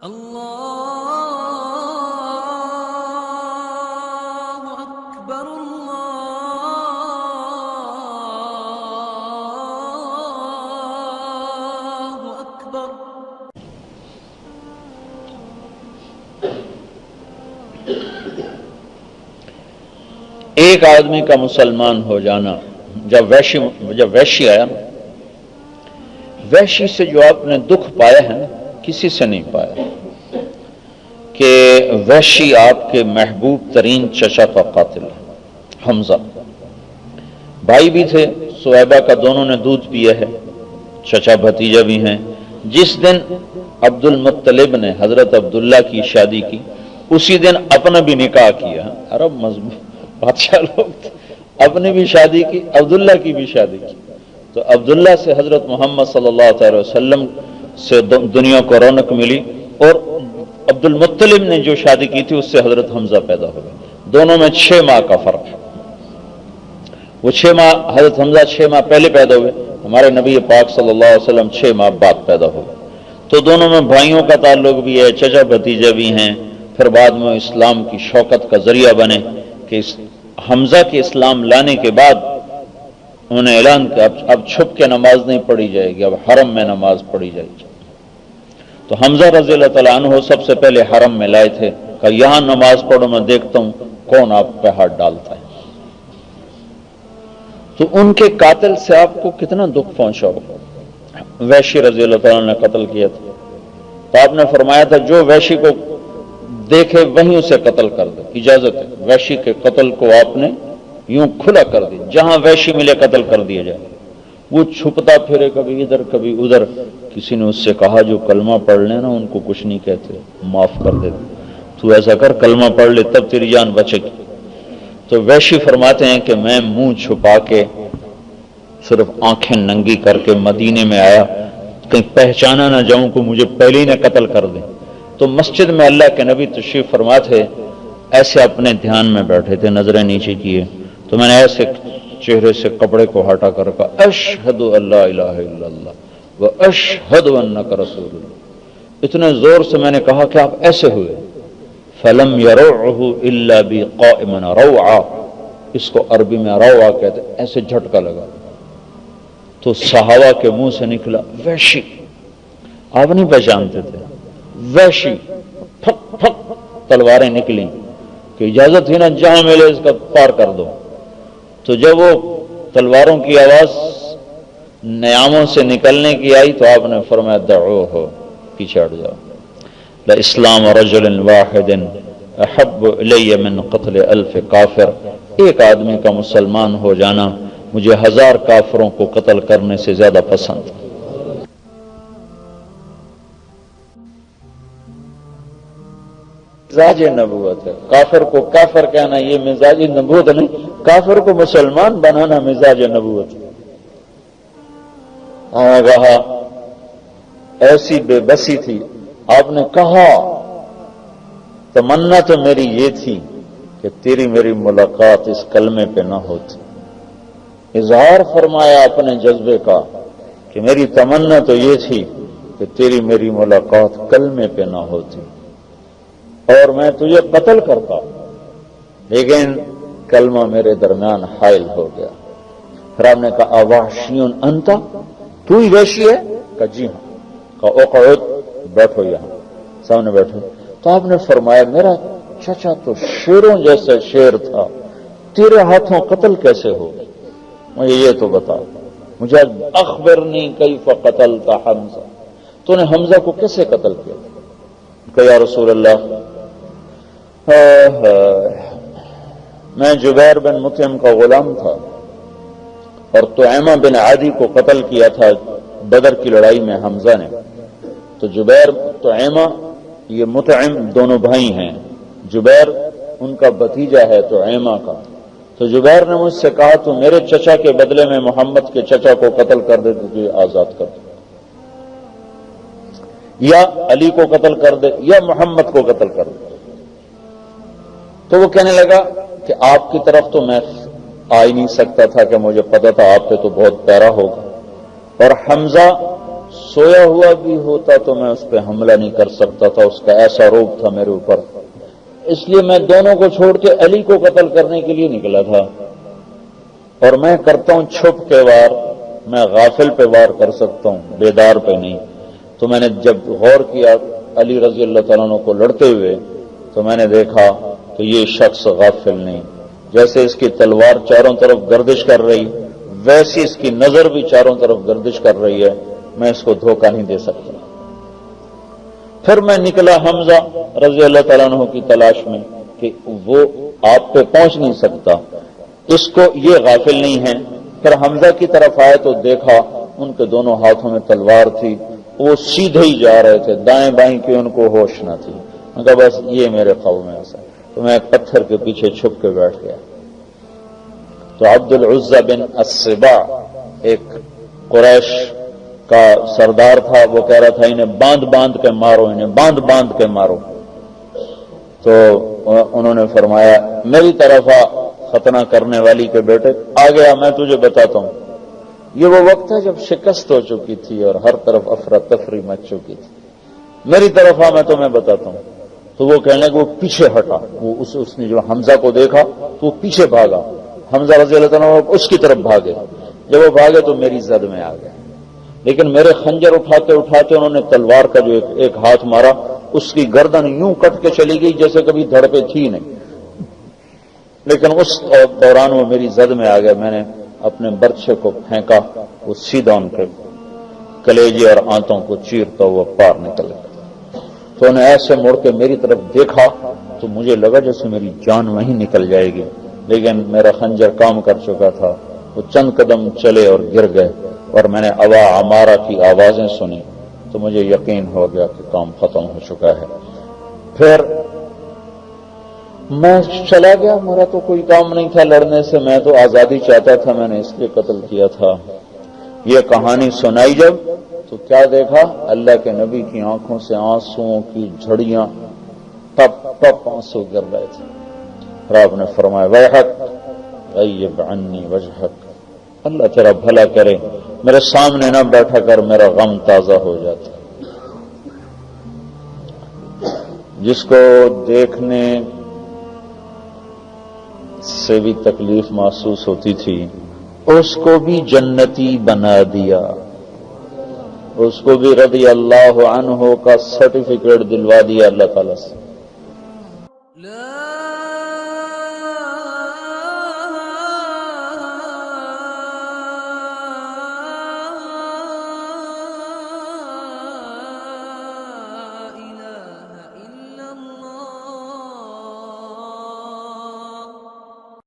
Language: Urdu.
اللہ اکبر اللہ اکبر۔ ایک آدمی کا مسلمان ہو جانا، جب وحشی آیا نا، وحشی سے جو آپ نے دکھ پایا ہے نا، کسی سے نہیں پایا کہ وحشی آپ کے محبوب ترین چچا کا قاتل ہے، حمزہ۔ بھائی بھی تھے، صہیبہ کا دونوں نے دودھ پیا ہے، چچا بھتیجا بھی ہیں۔ جس دن عبد المطلب نے حضرت عبداللہ کی شادی کی، اسی دن اپنا بھی نکاح کیا۔ عرب مضبوط بادشاہ لوگ تھے، اپنے بھی شادی کی، عبداللہ کی بھی شادی کی۔ تو عبداللہ سے حضرت محمد صلی اللہ علیہ وسلم سے دنیا کو رونق ملی، اور عبد المطلب نے جو شادی کی تھی اس سے حضرت حمزہ پیدا ہو گئے۔ دونوں میں 6 ماہ کا فرق ہے۔ وہ 6 ماہ حضرت حمزہ 6 ماہ پہلے پیدا ہوئے، ہمارے نبی پاک صلی اللہ علیہ وسلم 6 ماہ بعد پیدا ہو گئے۔ تو دونوں میں بھائیوں کا تعلق بھی ہے، چچا بھتیجا بھی ہیں۔ پھر بعد میں اسلام کی شوکت کا ذریعہ بنے کہ حمزہ کے اسلام لانے کے بعد انہوں نے اعلان کیا اب چھپ کے نماز نہیں پڑھی جائے گی، اب حرم میں نماز پڑھی جائے گی۔ تو حمزہ رضی اللہ تعالیٰ عنہ سب سے پہلے حرم میں لائے تھے، کہ یہاں نماز پڑھو، میں دیکھتا ہوں کون آپ پہ ہاتھ ڈالتا ہے۔ تو ان کے قاتل سے آپ کو کتنا دکھ پہنچا ہوگا۔ وحشی رضی اللہ تعالیٰ نے قتل کیا تھا، تو آپ نے فرمایا تھا جو وحشی کو دیکھے وہیں اسے قتل کر دے، اجازت ہے۔ وحشی کے قتل کو آپ نے یوں کھلا کر دی، جہاں وحشی ملے قتل کر دیا جائے۔ وہ چھپتا پھرے، کبھی ادھر کبھی ادھر۔ کسی نے اس سے کہا جو کلمہ پڑھ لے نا ان کو کچھ نہیں کہتے، معاف کر دے، تو ایسا کر کلمہ پڑھ لے تب تیری جان بچے گی۔ تو وحشی فرماتے ہیں کہ میں منہ چھپا کے صرف آنکھیں ننگی کر کے مدینے میں آیا، کہیں پہچانا نہ جاؤں کہ مجھے پہلے ہی نہ قتل کر دیں۔ تو مسجد میں اللہ کے نبی تشریف فرما تھے، ایسے اپنے دھیان میں بیٹھے تھے، نظریں نیچے کیے، تو میں نے ایسے چہرے سے کپڑے کو ہٹا کر کہا اشہد اللہ الہ الا اللہ و اشہد انک رسول اللہ۔ اتنے زور سے میں نے کہا کہ آپ ایسے ہوئے۔ فلم یروعہ الا بی قائما روعا، اس کو عربی میں روعا کہتے، ایسے جھٹکا لگا۔ تو صحابہ کے منہ سے نکلا وحشی، آپ نہیں پہچانتے تھے، وحشی۔ پھک پھک تلواریں نکلیں کہ اجازت ہی نہ جہاں ملے اس کا پار کر دو۔ تو جب وہ تلواروں کی آواز نیاموں سے نکلنے کی آئی تو آپ نے فرمایا دعوہ، پیچھے ہٹ جاؤ، لاسلام رجل واحد احب الی من قتل 1000 کافر۔ ایک آدمی کا مسلمان ہو جانا مجھے 1000 کافروں کو قتل کرنے سے زیادہ پسند۔ مزاج نبوت ہے، کافر کو کافر کہنا یہ مزاج نبوت نہیں، کافر کو مسلمان بنانا مزاج نبوت ہے۔ کہا ایسی بے بسی تھی، آپ نے کہا تمنا تو میری یہ تھی کہ تیری میری ملاقات اس کلمے پہ نہ ہوتی۔ اظہار فرمایا اپنے جذبے کا کہ میری تمنا تو یہ تھی کہ تیری میری ملاقات کلمے پہ نہ ہوتی اور میں تجھے قتل کرتا، لیکن کلمہ میرے درمیان حائل ہو گیا۔ پھر آپ نے کہا اواحشیٌ انت، تو ہی وحشی ہے؟ کہا جی ہاں۔ کہا اقعد، بیٹھو یہاں، سامنے بیٹھو۔ تو آپ نے فرمایا میرا چچا تو شیروں جیسا شیر تھا، تیرے ہاتھوں قتل کیسے ہو؟ مجھے یہ تو بتا، مجھے اخبرنی کیف قتلت حمزہ، تو نے حمزہ کو کیسے قتل کیا؟ کہ یا رسول اللہ میں جبیر بن مطعم کا غلام تھا اور طعیمہ بن عدی کو قتل کیا تھا بدر کی لڑائی میں حمزہ نے۔ تو جبیر طعیمہ یہ مطعم دونوں بھائی ہیں، جبیر ان کا بھتیجا ہے طعیمہ کا۔ تو جبیر نے مجھ سے کہا تو میرے چچا کے بدلے میں محمد کے چچا کو قتل کر دے تو تجھے آزاد کر دے، یا علی کو قتل کر دے یا محمد کو قتل کر دے۔ تو وہ کہنے لگا کہ آپ کی طرف تو میں آ ہی نہیں سکتا تھا، کہ مجھے پتا تھا آپ پہ تو بہت پیارا ہوگا، اور حمزہ سویا ہوا بھی ہوتا تو میں اس پہ حملہ نہیں کر سکتا تھا، اس کا ایسا روب تھا میرے اوپر، اس لیے میں دونوں کو چھوڑ کے علی کو قتل کرنے کے لیے نکلا تھا۔ اور میں کرتا ہوں چھپ کے وار، میں غافل پہ وار کر سکتا ہوں، بیدار پہ نہیں۔ تو میں نے جب غور کیا علی رضی اللہ تعالیٰ عنہ کو لڑتے ہوئے تو میں نے دیکھا کہ یہ شخص غافل نہیں، جیسے اس کی تلوار چاروں طرف گردش کر رہی ویسی اس کی نظر بھی چاروں طرف گردش کر رہی ہے، میں اس کو دھوکہ نہیں دے سکتا۔ پھر میں نکلا حمزہ رضی اللہ تعالیٰ عنہ کی تلاش میں کہ وہ آپ پہ پہنچ نہیں سکتا، اس کو یہ غافل نہیں ہے۔ پھر حمزہ کی طرف آئے تو دیکھا ان کے دونوں ہاتھوں میں تلوار تھی، وہ سیدھے ہی جا رہے تھے، دائیں بائیں کی ان کو ہوش نہ تھی۔ میں کہا بس یہ میرے خوف میں ایسا، تو میں ایک پتھر کے پیچھے چھپ کے بیٹھ گیا۔ تو عبد العزہ بن السباع ایک قریش کا سردار تھا، وہ کہہ رہا تھا انہیں باندھ باندھ کے مارو، انہیں باندھ باندھ کے مارو۔ تو انہوں نے فرمایا میری طرف آ ختنہ کرنے والی کے بیٹے، آ گیا میں تجھے بتاتا ہوں۔ یہ وہ وقت ہے جب شکست ہو چکی تھی اور ہر طرف افراتفری مچ چکی تھی۔ میری طرف آ میں تمہیں بتاتا ہوں۔ تو وہ کہنے کہ وہ پیچھے ہٹا، وہ اس نے جو حمزہ کو دیکھا تو وہ پیچھے بھاگا، حمزہ رضی اللہ تعالیٰ اس کی طرف بھاگے۔ جب وہ بھاگے تو میری زد میں آ گئے، لیکن میرے خنجر اٹھاتے اٹھاتے انہوں نے تلوار کا جو ایک ہاتھ مارا، اس کی گردن یوں کٹ کے چلی گئی جیسے کبھی دھڑ پہ تھی نہیں، لیکن اس دوران وہ میری زد میں آ گئے۔ میں نے اپنے برچھے کو پھینکا، وہ سیدھا ان کے کلیجے اور آنتوں کو چیرتا ہوا پار نکل گیا۔ تو انہیں ایسے مڑ کے میری طرف دیکھا تو مجھے لگا جیسے میری جان وہیں نکل جائے گی، لیکن میرا خنجر کام کر چکا تھا۔ وہ چند قدم چلے اور گر گئے، اور میں نے اوا عمارہ کی آوازیں سنی تو مجھے یقین ہو گیا کہ کام ختم ہو چکا ہے۔ پھر میں چلا گیا، میرا تو کوئی کام نہیں تھا لڑنے سے، میں تو آزادی چاہتا تھا، میں نے اس لیے قتل کیا تھا۔ یہ کہانی سنائی جب تو کیا دیکھا، اللہ کے نبی کی آنکھوں سے آنسوؤں کی جھڑیاں ٹپ ٹپ آنسو گر رہے تھے، اور آپ نے فرمایا ویحک غیب عنی وجہک، اللہ تیرا بھلا کرے میرے سامنے نہ بیٹھا کر، میرا غم تازہ ہو جاتا۔ جس کو دیکھنے سے بھی تکلیف محسوس ہوتی تھی اس کو بھی جنتی بنا دیا، اس کو بھی رضی اللہ عنہ کا سرٹیفکیٹ دلوا دیا اللہ تعالیٰ سے۔